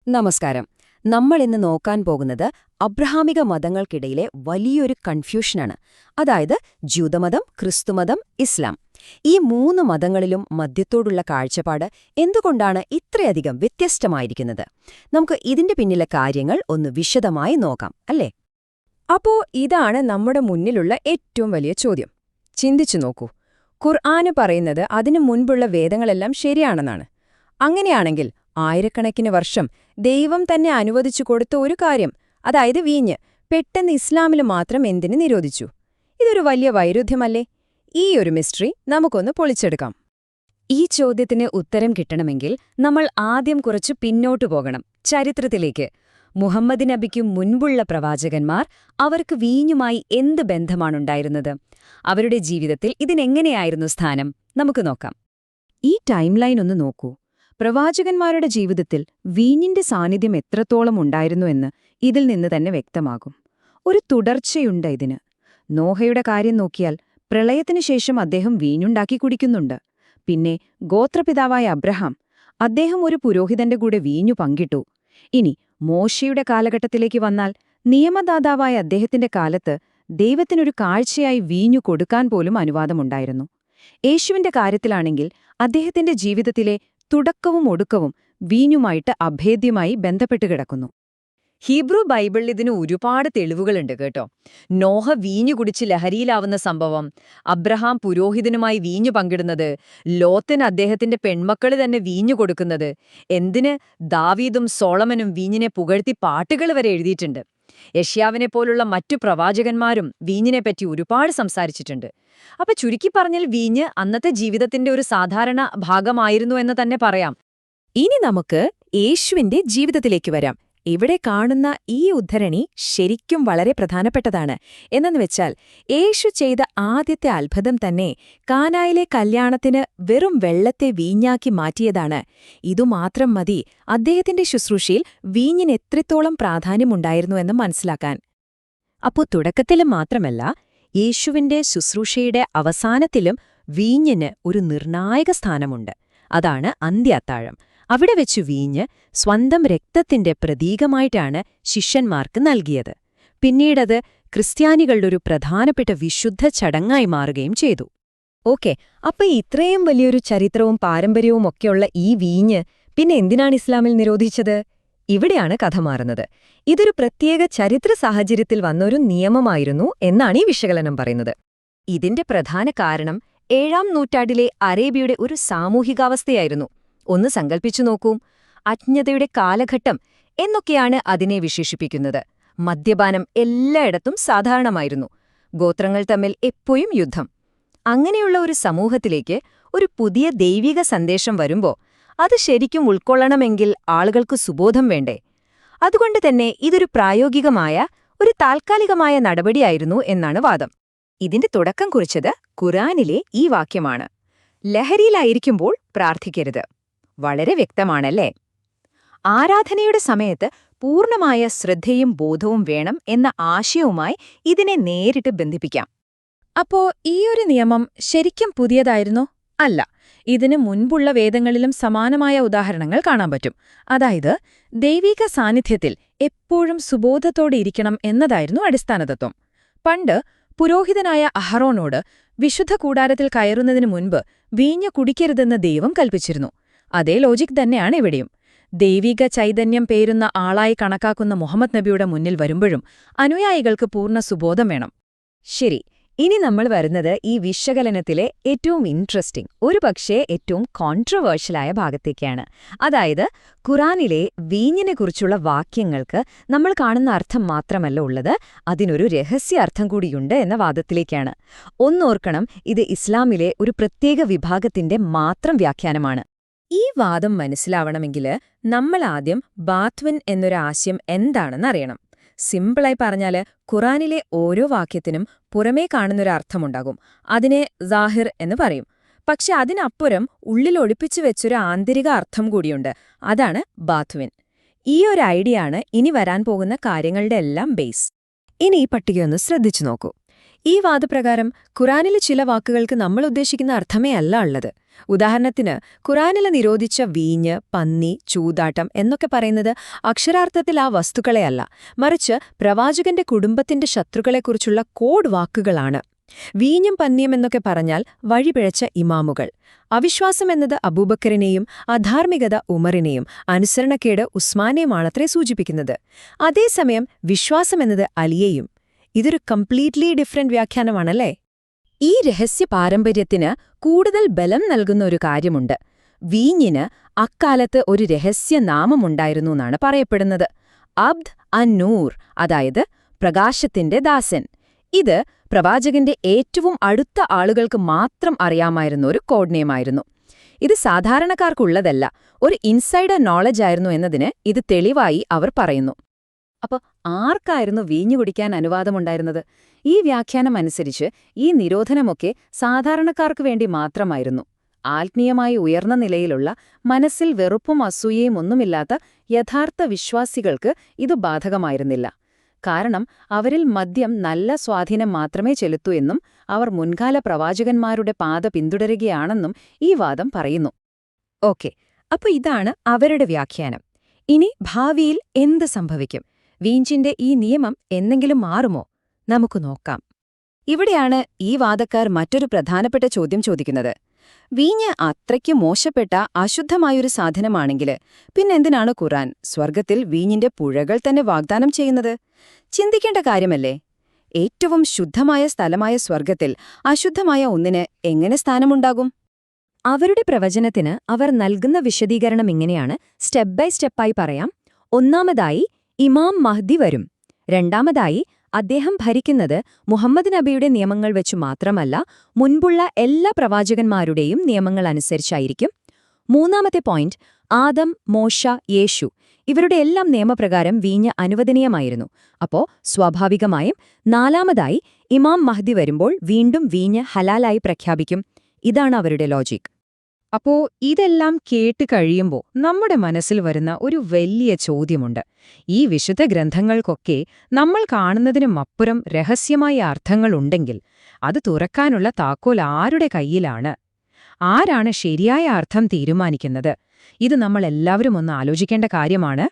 നമസ്കാരം. നമ്മൾ ഇന്ന് നോക്കാൻ പോകുന്നത് അബ്രഹാമിക മതങ്ങൾക്കിടയിലെ വലിയൊരു കൺഫ്യൂഷനാണ്. അതായത് ജൂതമതം, ക്രിസ്തുമതം, ഇസ്ലാം. ഈ മൂന്ന് മതങ്ങളിലും മദ്യത്തോടുള്ള കാഴ്ചപ്പാട് എന്തുകൊണ്ടാണ് ഇത്രയധികം വ്യത്യസ്തമായിരിക്കുന്നത്? നമുക്ക് ഇതിന്റെ പിന്നിലെ കാര്യങ്ങൾ ഒന്ന് വിശദമായി നോക്കാം, അല്ലേ? അപ്പോ ഇതാണ് നമ്മുടെ മുന്നിലുള്ള ഏറ്റവും വലിയ ചോദ്യം. ചിന്തിച്ചു നോക്കൂ. ഖുർആന് പറയുന്നത് അതിനു മുൻപുള്ള വേദങ്ങളെല്ലാം ശരിയാണെന്നാണ്. അങ്ങനെയാണെങ്കിൽ ആയിരക്കണക്കിന് വർഷം ദൈവം തന്നെ അനുവദിച്ചു കൊടുത്ത ഒരു കാര്യം, അതായത് വീഞ്ഞ്, പെട്ടെന്ന് ഇസ്ലാമിൽ മാത്രം എന്തിന് നിരോധിച്ചു? ഇതൊരു വലിയ വൈരുദ്ധ്യമല്ലേ? ഈ ഒരു മിസ്റ്ററി നമുക്കൊന്ന് പൊളിച്ചെടുക്കാം. ഈ ചോദ്യത്തിന് ഉത്തരം കിട്ടണമെങ്കിൽ നമ്മൾ ആദ്യം കുറച്ച് പിന്നോട്ടു പോകണം, ചരിത്രത്തിലേക്ക്. മുഹമ്മദ് നബിക്കു മുൻപുള്ള പ്രവാചകന്മാർ, അവർക്ക് വീഞ്ഞുമായി എന്ത് ബന്ധമാണുണ്ടായിരുന്നത്? അവരുടെ ജീവിതത്തിൽ ഇതിനെങ്ങനെയായിരുന്നു സ്ഥാനം? നമുക്ക് നോക്കാം. ഈ ടൈം ലൈൻ ഒന്ന് നോക്കൂ. പ്രവാചകന്മാരുടെ ജീവിതത്തിൽ വീഞ്ഞിന്റെ സാന്നിധ്യം എത്രത്തോളം ഉണ്ടായിരുന്നു എന്ന് ഇതിൽ നിന്ന് തന്നെ വ്യക്തമാകും. ഒരു തുടർച്ചയുണ്ട് ഇതിന്. നോഹയുടെ കാര്യം നോക്കിയാൽ പ്രളയത്തിനു ശേഷം അദ്ദേഹം വീഞ്ഞുണ്ടാക്കി കുടിക്കുന്നുണ്ട്. പിന്നെ ഗോത്രപിതാവായ അബ്രഹാം, അദ്ദേഹം ഒരു പുരോഹിതന്റെ കൂടെ വീഞ്ഞു പങ്കിട്ടു. ഇനി മോശയുടെ കാലഘട്ടത്തിലേക്ക് വന്നാൽ നിയമദാതാവായ അദ്ദേഹത്തിന്റെ കാലത്ത് ദൈവത്തിനൊരു കാഴ്ചയായി വീഞ്ഞു കൊടുക്കാൻ പോലും അനുവാദമുണ്ടായിരുന്നു. യേശുവിന്റെ കാര്യത്തിലാണെങ്കിൽ അദ്ദേഹത്തിന്റെ ജീവിതത്തിലെ തുടക്കവും ഒടുക്കവും വീഞ്ഞുമായിട്ട് അഭേദ്യമായി ബന്ധപ്പെട്ട് കിടക്കുന്നു. ഹീബ്രു ബൈബിളിൽ ഇതിന് ഒരുപാട് തെളിവുകളുണ്ട് കേട്ടോ. നോഹ വീഞ്ഞു കുടിച്ച് ലഹരിയിലാവുന്ന സംഭവം, അബ്രഹാം പുരോഹിതനുമായി വീഞ്ഞു പങ്കിടുന്നത്, ലോത്തിന് അദ്ദേഹത്തിന്റെ പെൺമക്കള് തന്നെ വീഞ്ഞു കൊടുക്കുന്നത്, എന്തിന് ദാവീദും സോളമനും വീഞ്ഞിനെ പുകഴ്ത്തി പാട്ടുകൾ വരെ എഴുതിയിട്ടുണ്ട്. യശ്യാവിനെപ്പോലുള്ള മറ്റു പ്രവാചകന്മാരും വീഞ്ഞിനെപ്പറ്റി ഒരുപാട് സംസാരിച്ചിട്ടുണ്ട്. അപ്പൊ ചുരുക്കി പറഞ്ഞാൽ വീഞ്ഞ് അന്നത്തെ ജീവിതത്തിന്റെ ഒരു സാധാരണ ഭാഗമായിരുന്നു എന്ന് തന്നെ പറയാം. ഇനി നമുക്ക് യേശുവിന്റെ ജീവിതത്തിലേക്ക് വരാം. ഇവിടെ കാണുന്ന ഈ ഉദ്ധരണി ശരിക്കും വളരെ പ്രധാനപ്പെട്ടതാണ്. എന്നു വെച്ചാൽ യേശു ചെയ്ത ആദ്യത്തെ അത്ഭുതം തന്നെ കാനായിലെ കല്യാണത്തിന് വെറും വെള്ളത്തെ വീഞ്ഞാക്കി മാറ്റിയതാണ്. ഇതുമാത്രം മതി അദ്ദേഹത്തിന്റെ ശുശ്രൂഷയിൽ വീഞ്ഞിന് എത്രത്തോളം പ്രാധാന്യമുണ്ടായിരുന്നു എന്ന് മനസ്സിലാക്കാൻ. അപ്പോൾ തുടക്കത്തിലും മാത്രമല്ല, യേശുവിന്റെ ശുശ്രൂഷയുടെ അവസാനത്തിലും വീഞ്ഞിന് ഒരു നിർണായക സ്ഥാനമുണ്ട്. അതാണ് അന്ത്യാത്താഴം. അവിടെ വെച്ചു വീഞ്ഞ് സ്വന്തം രക്തത്തിന്റെ പ്രതീകമായിട്ടാണ് ശിഷ്യന്മാർക്ക് നൽകിയത്. പിന്നീടത് ക്രിസ്ത്യാനികളുടെ ഒരു പ്രധാനപ്പെട്ട വിശുദ്ധ ചടങ്ങായി മാറുകയും ചെയ്തു. ഓക്കെ, അപ്പൊ ഇത്രയും വലിയൊരു ചരിത്രവും പാരമ്പര്യവും ഒക്കെയുള്ള ഈ വീഞ്ഞ് പിന്നെ എന്തിനാണ് ഇസ്ലാമിൽ നിരോധിച്ചത്? ഇവിടെയാണ് കഥ മാറുന്നത്. ഇതൊരു പ്രത്യേക ചരിത്ര സാഹചര്യത്തിൽ വന്നൊരു നിയമമായിരുന്നു എന്നാണ് ഈ വിശകലനം പറയുന്നത്. ഇതിന്റെ പ്രധാന കാരണം 7-ാം നൂറ്റാണ്ടിലെ അറേബ്യയുടെ ഒരു സാമൂഹികാവസ്ഥയായിരുന്നു. ഒന്ന് സങ്കൽപ്പിച്ചു നോക്കൂ. അജ്ഞതയുടെ കാലഘട്ടം എന്നൊക്കെയാണ് അതിനെ വിശേഷിപ്പിക്കുന്നത്. മദ്യപാനം എല്ലായിടത്തും സാധാരണമായിരുന്നു. ഗോത്രങ്ങൾ തമ്മിൽ എപ്പോഴും യുദ്ധം. അങ്ങനെയുള്ള ഒരു സമൂഹത്തിലേക്ക് ഒരു പുതിയ ദൈവിക സന്ദേശം വരുമ്പോ അത് ശരിക്കും ഉൾക്കൊള്ളണമെങ്കിൽ ആളുകൾക്ക് സുബോധം വേണ്ടേ? അതുകൊണ്ട് തന്നെ ഇതൊരു പ്രായോഗികമായ, ഒരു താൽക്കാലികമായ നടപടിയായിരുന്നു എന്നാണ് വാദം. ഇതിന്റെ തുടക്കം കുറിച്ചത് ഖുർആനിലെ ഈ വാക്യമാണ്: ലഹരിയിലായിരിക്കുമ്പോൾ പ്രാർത്ഥിക്കരുത്. വളരെ വ്യക്തമാണല്ലേ? ആരാധനയുടെ സമയത്ത് പൂർണ്ണമായ ശ്രദ്ധയും ബോധവും വേണം എന്ന ആശയവുമായി ഇതിനെ നേരിട്ട് ബന്ധിപ്പിക്കാം. അപ്പോ ഈയൊരു നിയമം ശരിക്കും പുതിയതായിരുന്നോ? അല്ല. ഇതിനു മുൻപുള്ള വേദങ്ങളിലും സമാനമായ ഉദാഹരണങ്ങൾ കാണാൻ പറ്റും. അതായത് ദൈവിക സാന്നിധ്യത്തിൽ എപ്പോഴും സുബോധത്തോടെ ഇരിക്കണം എന്നതായിരുന്നു അടിസ്ഥാന തത്വം. പണ്ട് പുരോഹിതനായ അഹറോനോട് വിശുദ്ധ കൂടാരത്തിൽ കയറുന്നതിനു മുൻപ് വീഞ്ഞു കുടിക്കരുതെന്ന് ദൈവം കൽപ്പിച്ചിരുന്നു. അതേ ലോജിക് തന്നെയാണ് ഇവിടെയും. ദൈവിക ചൈതന്യം പേരുന്ന ആളായി കണക്കാക്കുന്ന മുഹമ്മദ് നബിയുടെ മുന്നിൽ വരുമ്പോഴും അനുയായികൾക്ക് പൂർണ്ണ സുബോധം വേണം. ശരി, ഇനി നമ്മൾ വരുന്നത് ഈ വിശകലനത്തിലെ ഏറ്റവും ഇൻട്രസ്റ്റിംഗ്, ഒരുപക്ഷേ ഏറ്റവും കോൺട്രവേഴ്ഷ്യലായ ഭാഗത്തേക്കാണ്. അതായത് ഖുറാനിലെ വീഞ്ഞിനെക്കുറിച്ചുള്ള വാക്യങ്ങൾക്ക് നമ്മൾ കാണുന്ന അർത്ഥം മാത്രമല്ല ഉള്ളത്, അതിനൊരു രഹസ്യ അർത്ഥം കൂടിയുണ്ട് എന്ന വാദത്തിലേക്കാണ്. ഒന്നോർക്കണം, ഇത് ഇസ്ലാമിലെ ഒരു പ്രത്യേക വിഭാഗത്തിന്റെ മാത്രം വ്യാഖ്യാനമാണ്. ഈ വാദം മനസ്സിലാവണമെങ്കിൽ നമ്മൾ ആദ്യം ബാത്വിൻ എന്നൊരാശയം എന്താണെന്നറിയണം. സിമ്പിളായി പറഞ്ഞാല് ഖുറാനിലെ ഓരോ വാക്യത്തിനും പുറമേ കാണുന്നൊരർത്ഥമുണ്ടാകും. അതിനെ സാഹിർ എന്ന് പറയും. പക്ഷെ അതിനപ്പുറം ഉള്ളിലൊളിപ്പിച്ചു വെച്ചൊരു ആന്തരിക അർത്ഥം കൂടിയുണ്ട്. അതാണ് ബാത്വിൻ. ഈ ഒരു ഐഡിയയാണ് ഇനി വരാൻ പോകുന്ന കാര്യങ്ങളുടെ എല്ലാം ബേസ്. ഇനി ഈ പട്ടികയൊന്ന് ശ്രദ്ധിച്ചു നോക്കൂ. ഈ വാദപ്രകാരം ഖുറാനിലെ ചില വാക്കുകൾക്ക് നമ്മൾ ഉദ്ദേശിക്കുന്ന അർത്ഥമേ അല്ല ഉള്ളത്. ഉദാഹരണത്തിന് ഖുറാനിലെ നിരോധിച്ച വീഞ്ഞ്, പന്നി, ചൂതാട്ടം എന്നൊക്കെ പറയുന്നത് അക്ഷരാർത്ഥത്തിൽ ആ വസ്തുക്കളെയല്ല, മറിച്ച് പ്രവാചകന്റെ കുടുംബത്തിന്റെ ശത്രുക്കളെക്കുറിച്ചുള്ള കോഡ് വാക്കുകളാണ്. വീഞ്ഞും പന്നിയും എന്നൊക്കെ പറഞ്ഞാൽ വഴിപിഴച്ച ഇമാമുകൾ, അവിശ്വാസം എന്നത് അബൂബക്കറിനെയും അധാർമികത ഉമറിനെയും അനുസരണക്കേട് ഉസ്മാനെയുമാണത്രേ സൂചിപ്പിക്കുന്നത്. അതേസമയം വിശ്വാസം എന്നത് അലിയെയും. ഇതൊരു കംപ്ലീറ്റ്ലി ഡിഫറന്റ് വ്യാഖ്യാനമാണല്ലേ? ഈ രഹസ്യ പാരമ്പര്യത്തിന് കൂടുതൽ ബലം നൽകുന്ന ഒരു കാര്യമുണ്ട്. വീഞ്ഞിന് അക്കാലത്ത് ഒരു രഹസ്യനാമമുണ്ടായിരുന്നു എന്നാണ് പറയപ്പെടുന്നത്. അബ്ദ് അന്നൂർ, അതായത് പ്രകാശത്തിന്റെ ദാസൻ. ഇത് പ്രവാചകന്റെ ഏറ്റവും അടുത്ത ആളുകൾക്ക് മാത്രം അറിയാമായിരുന്ന ഒരു കോഡ് നെയിമായിരുന്നു. ഇത് സാധാരണക്കാർക്കുള്ളതല്ല, ഒരു ഇൻസൈഡർ നോളജ് ആയിരുന്നു എന്നതിന് ഇത് തെളിവായി അവർ പറയുന്നു. അപ്പോൾ ആർക്കായിരുന്നു വീഞ്ഞു കുടിക്കാൻ അനുവാദമുണ്ടായിരുന്നത്? ഈ വ്യാഖ്യാനം അനുസരിച്ച് ഈ നിരോധനമൊക്കെ സാധാരണക്കാർക്ക് വേണ്ടി മാത്രമായിരുന്നു. ആത്മീയമായി ഉയർന്ന നിലയിലുള്ള, മനസ്സിൽ വെറുപ്പും അസൂയയും ഒന്നുമില്ലാത്ത യഥാർത്ഥ വിശ്വാസികൾക്ക് ഇത് ബാധകമായിരുന്നില്ല. കാരണം അവരിൽ മദ്യം നല്ല സ്വാധീനം മാത്രമേ ചെലുത്തൂ എന്നും അവർ മുൻകാല പ്രവാചകന്മാരുടെ പാത പിന്തുടരുകയാണെന്നും ഈ വാദം പറയുന്നു. ഓക്കെ, അപ്പോൾ ഇതാണ് അവരുടെ വ്യാഖ്യാനം. ഇനി ഭാവിയിൽ എന്ത് സംഭവിക്കും? വീഞ്ചിന്റെ ഈ നിയമം എന്നെങ്കിലും മാറുമോ? നമുക്ക് നോക്കാം. ഇവിടെയാണ് ഈ വാദക്കാർ മറ്റൊരു പ്രധാനപ്പെട്ട ചോദ്യം ചോദിക്കുന്നത്. വീഞ്ഞ് അത്രയ്ക്ക് മോശപ്പെട്ട അശുദ്ധമായൊരു സാധനമാണെങ്കിൽ പിന്നെന്തിനാണ് ഖുർആൻ സ്വർഗത്തിൽ വീഞ്ഞിന്റെ പുഴകൾ തന്നെ വാഗ്ദാനം ചെയ്യുന്നത്? ചിന്തിക്കേണ്ട കാര്യമല്ലേ? ഏറ്റവും ശുദ്ധമായ സ്ഥലമായ സ്വർഗത്തിൽ അശുദ്ധമായ ഒന്നിന് എങ്ങനെ സ്ഥാനമുണ്ടാകും? അവരുടെ പ്രവചനത്തിന് അവർ നൽകുന്ന വിശദീകരണം ഇങ്ങനെയാണ്. സ്റ്റെപ്പ് ബൈ സ്റ്റെപ്പായി പറയാം. ഒന്നാമതായി, ഇമാം മഹ്ദി വരും. രണ്ടാമതായി, അദ്ദേഹം ഭരിക്കുന്നത് മുഹമ്മദ് നബിയുടെ നിയമങ്ങൾ വെച്ചു മാത്രമല്ല, മുൻപുള്ള എല്ലാ പ്രവാചകന്മാരുടെയും നിയമങ്ങൾ അനുസരിച്ചായിരിക്കും. മൂന്നാമത്തെ പോയിന്റ്, ആദം, മോശ, യേശു ഇവരുടെ എല്ലാം നിയമപ്രകാരം വീഞ്ഞ് അനുവദനീയമായിരുന്നു. അപ്പോ സ്വാഭാവികമായും നാലാമതായി ഇമാം മഹ്ദി വരുമ്പോൾ വീണ്ടും വീഞ്ഞ് ഹലാലായി പ്രഖ്യാപിക്കും. ഇതാണ് അവരുടെ ലോജിക്. അപ്പോ ഇതെല്ലാം കേട്ട് കഴിയുമ്പോൾ നമ്മുടെ മനസ്സിൽ വരുന്ന ഒരു വലിയ ചോദ്യമുണ്ട്. ഈ വിശുദ്ധ ഗ്രന്ഥങ്ങൾക്കൊക്കെ നമ്മൾ കാണുന്നതിനുമപ്പുറം രഹസ്യമായ അർത്ഥങ്ങളുണ്ടെങ്കിൽ അത് തുറക്കാനുള്ള താക്കോൽ ആരുടെ കയ്യിലാണ്? ആരാണ് ശരിയായ അർത്ഥം തീരുമാനിക്കുന്നത്? ഇത് നമ്മളെല്ലാവരും ഒന്ന് ആലോചിക്കേണ്ട കാര്യമാണ്.